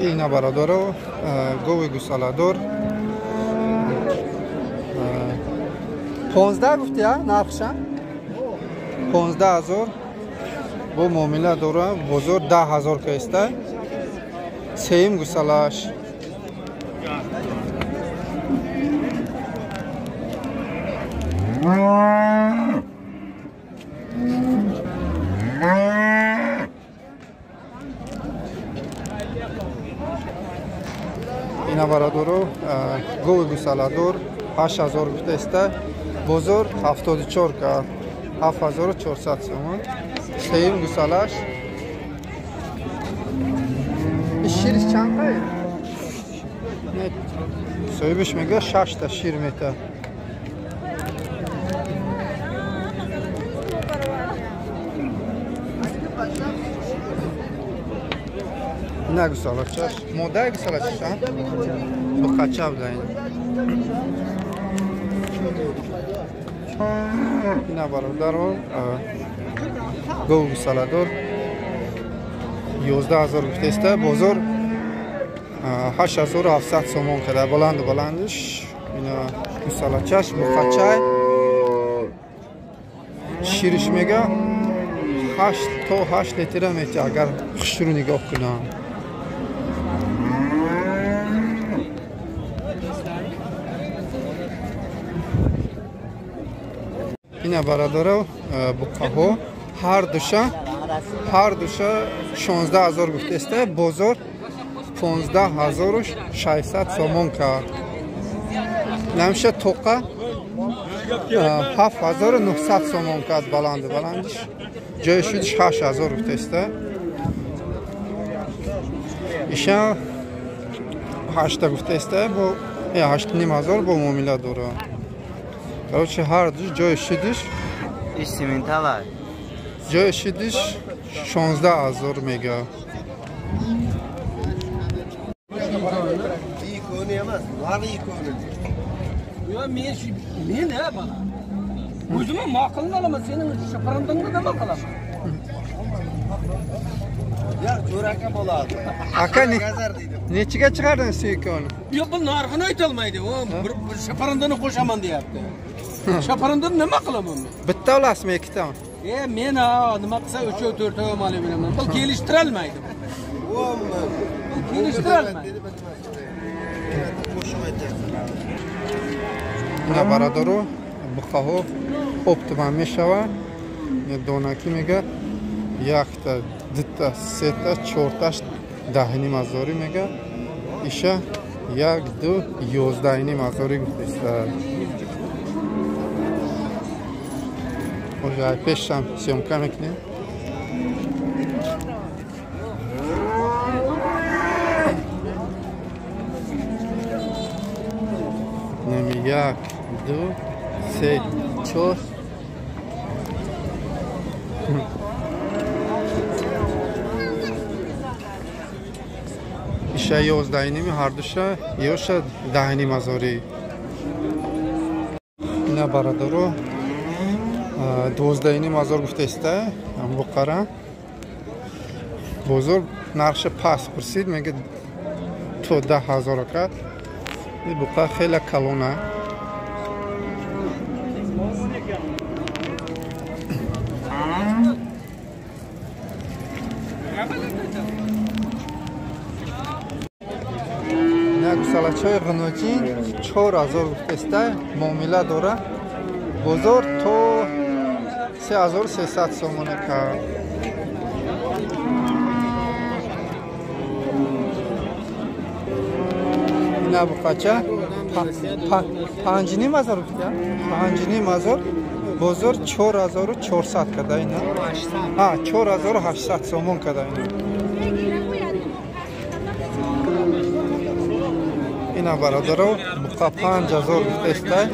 اینا برادر گوی گوسالادور 15 گفتی ها نرخشن 15,000 bu muamele doğru bozor 10,000 kayısta seyim gusalaş اینا برادر گوی گوسالادور 8,000 kayısta bozor 74 ka 7,400 so'm seyim gusalash ishirish chanqay net so'yish mega 6 ta shir meta ne gusalash moda gusalash bu qacha bilan اینا برادر گوی گوسالادور 11,000 گفته است بازار 8,700 سومون کرده بلندش اینا گوسالاچش بخچه شیرش میگه 8 تا 8 لیتر میشه اگر خوش رو نگاه کنم اینا برادر بقاهو هر دوشه 16,000 گفته است بازار 15,600 سومون کرد نمیشه توقع 7,900 سومون کرد بلندش جای شدش 8,000 گفته است ایشان 8 گفته است با 8,500 با معامله داره Короче, har joy shidish istimental. Joy shidish 16,000 mega. İyi konu yemez. Var iyi konu. Ya men ne bana? Özüme maqılını alaman, senin şaparandığını da maqılam. Ya çorakka bo'ladi. Aka nechiga chiqardingiz suyukoni? Yo'q, bu narxini aytolmaydi. O bir şaparandığını qo'shaman deyapti. Şaparandığını nima qilaman men? Bitta olasizmi, ikkitami? Men nima qilsa 3 4 ta mol beraman. Bu kelishtirolmaydi. Kelishtirolmaydi. اینا برادرو بخواهو optimum میشوه دونکی میگه 1 تا 2 تا 3 تا 4 تاش 10,500 میگه ایشه 1 2 11,500 گفته است Уже пешам съемка میکنیم نمی 1 2 3 4 ایشه 11,500 هر دوشه یوشه 10,500 اینا برادرو 12,500 گفته است بقره بزرگ نقش پس پرسید میگه تو 10,000 کرد این بقره خیلی کلونه نه گوساله‌های قنوچین 4,000 گفته است معامله داره بزرگ تو 3,300 سومونه کرد اینا بقچه 5,500 گفته 5,500 بزرگ 4,400 کرده اینا 4,800 سومون کرده اینا برادرو بقا 5,000 گفته است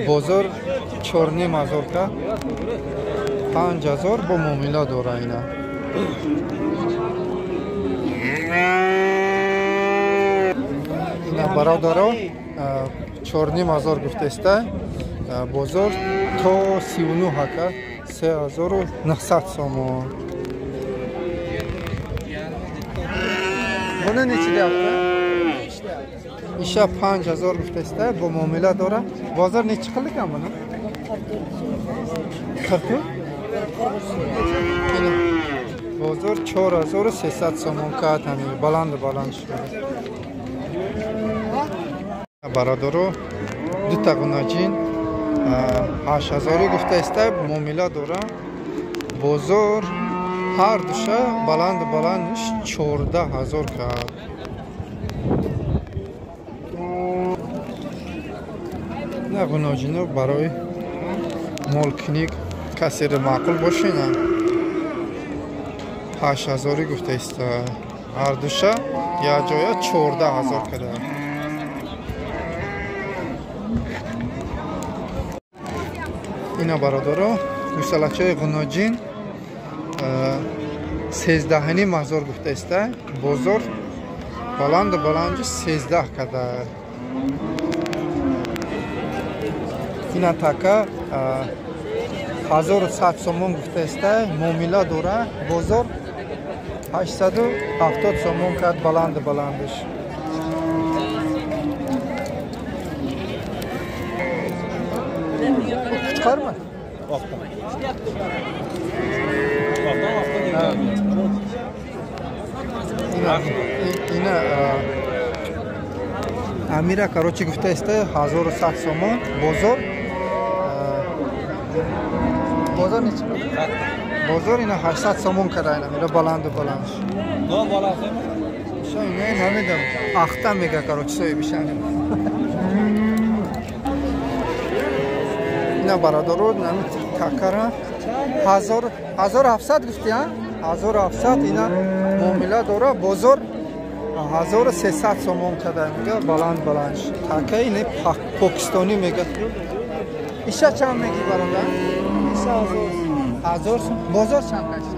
بزرگ 4,500 کا 5,000 با معامله داره اینا اینا برادرو 4,500 گفته است بزرگ تو 39 کا 3,900 سومون Buni necha deyapti? Isha 5000 guftesida bu muomala dora. Bozor necha qilgan buni? 40. Bozor 4300 so'm qatani baland shudi. Baradoro duta gunojin 8000 guftesida muomala dora. Bozor har dusha balandش 14000 کرد. نه گناجینو برای مالکنی کسی رو معقول باشه نه 8000 گفته است هر دوشه یا جای 14000 کرده. اینا برادرو گوسلچه گناجین 13000 گفته است. بزرگ balandji 13 kadar. Ina taka 1100 so'm gufte ist. Muomala dora. Bozor 870 so'm kad balandش. Çıkarma. Ина Амира короче гуфта ist 1100 so'm bozor. Bozor necha? Bozor ina 800 so'm kadayna mera balandsh. No balasi. Shu ne namidam. Axta mega короче so'y bishani. Ina baradoro namit takara 1700 gufti ha? 1700 ina muomala dora. Bozor 1300 so'm kadar mega balandsh. Taka ine Pokistoni mega. Isha chand megi baradar? Isha 1000 so'm. Bozor chand qashdi?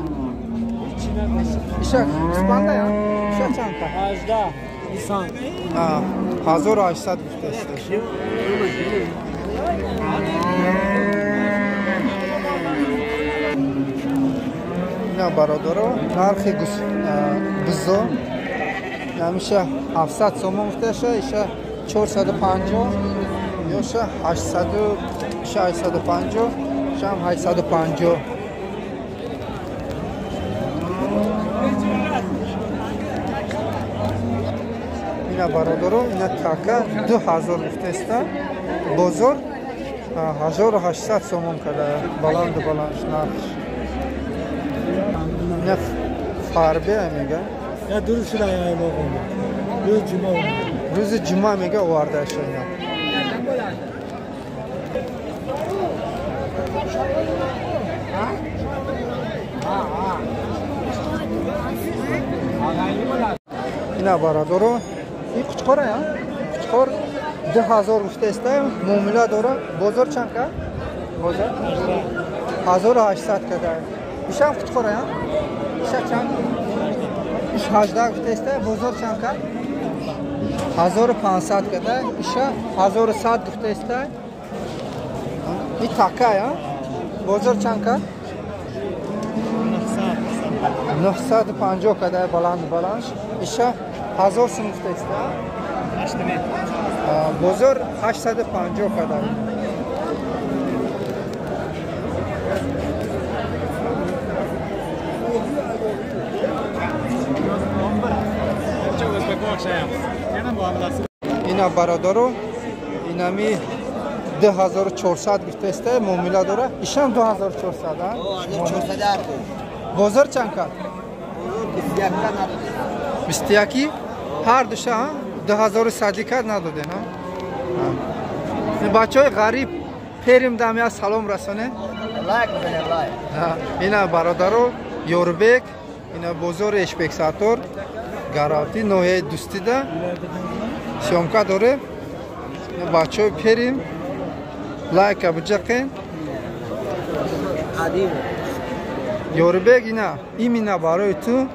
Isha Ispanda ya? Isha chand qa? 18 Nisan. Ha, 1800 gufte ist. ina baradoro narxi bizo hamisha 700 so'm guftasha isha 450 yo'sha 800 850 sham 850 ina baradoro ina taka 2000 guftasta bozor 1800 so'm kada baland narx ne farbe mega ya duruşu da yani bakın. Rüzü cuma mega vardı aşağıya. Ina baradoro kuchqora ya. Kuchqor 2000 gufte ist. Muomala dora. Bozor chanka? Bozor 1800 kadar. İşam kuchqora ya. İşa chank. İş 18 gufte ist. Bozor chanka? 1500 kadar. İşa 1100 gufte ist. Bir taka ya. Bozor chanka? 950 kadar baland. İşa 1000 so'm gufte ist. Bozor 850 kadar. Ina baradoro inami 2400 gufte ist. Muomala dora. İşam 2400 ha. 400 Bozor chanka? 22 her duşa 2100 kad nadode ha. Bachoy g'arib perim damya salom rasone. Ina baradaro Yorbek ina bozor eshbeksator garanti nohe dustida syomka dore. Bachoy perim like abjaqen Adim Yorbek ina imina baroy tu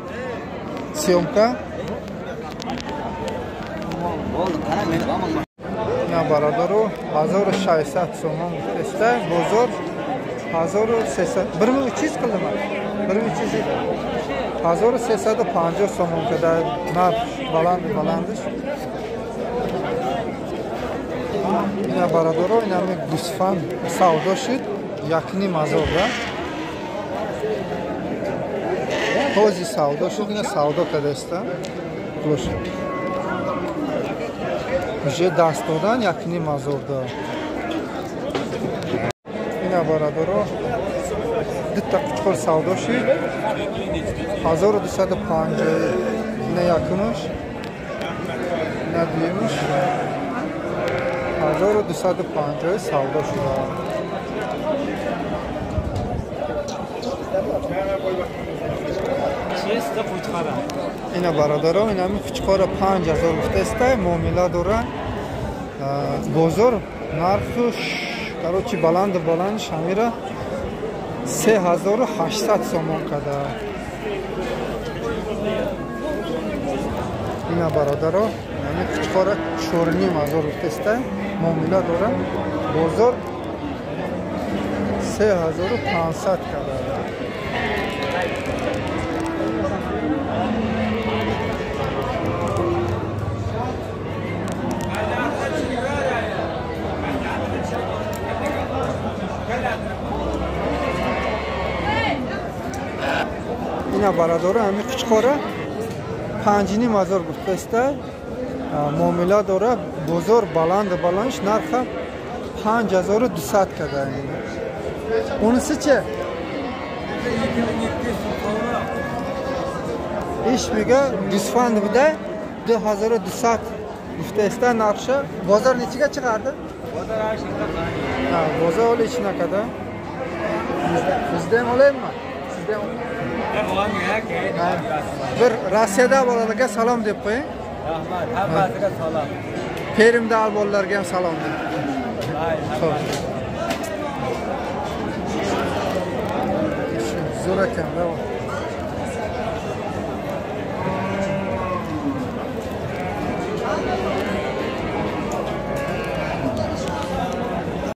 syomka ina baradaro 1600 so'm ist. Bozor 1300 1300 qildim. 1300 1350 so'm kadar narx balandиш. Ина бародаро, ина ми гусфанд савдо шуд, якни мазорда. Ҳози савдо шуд, ина савдо кадаста. Гӯш. Уже даст додан якни мазорда. Ина бародаро, дутта қучқор савдо шуд. 1250. Ина якмуш. Ина дуюмуш. 1250 savdo şuda. Ина бародаро, ина ми кучқора 5000 гуфтаста, муомила дора. Бозор нархуш, короче, баланд шамира 3800 сомон када. Ина бародаро, ина кучқора 4500 гуфтаста. Muamele dora bozor 3500 kadar. Ina baradora hami kuchkora 5000 gufta. Muamele dora bozor balandش narxi 5200 kadar. Unisi-chi? İş miga disfand bida 2200 guftasta narxi. Bozor nechiga chiqardi? Bozor ha, bozor oli ichina kadar. Bizdan olaymi? Sizdan bir Rossiyada bolalarga salom deb qo'ying. Rahmat, hammasiga salom. Perimda albollarga ham salom. Zo'r ekan,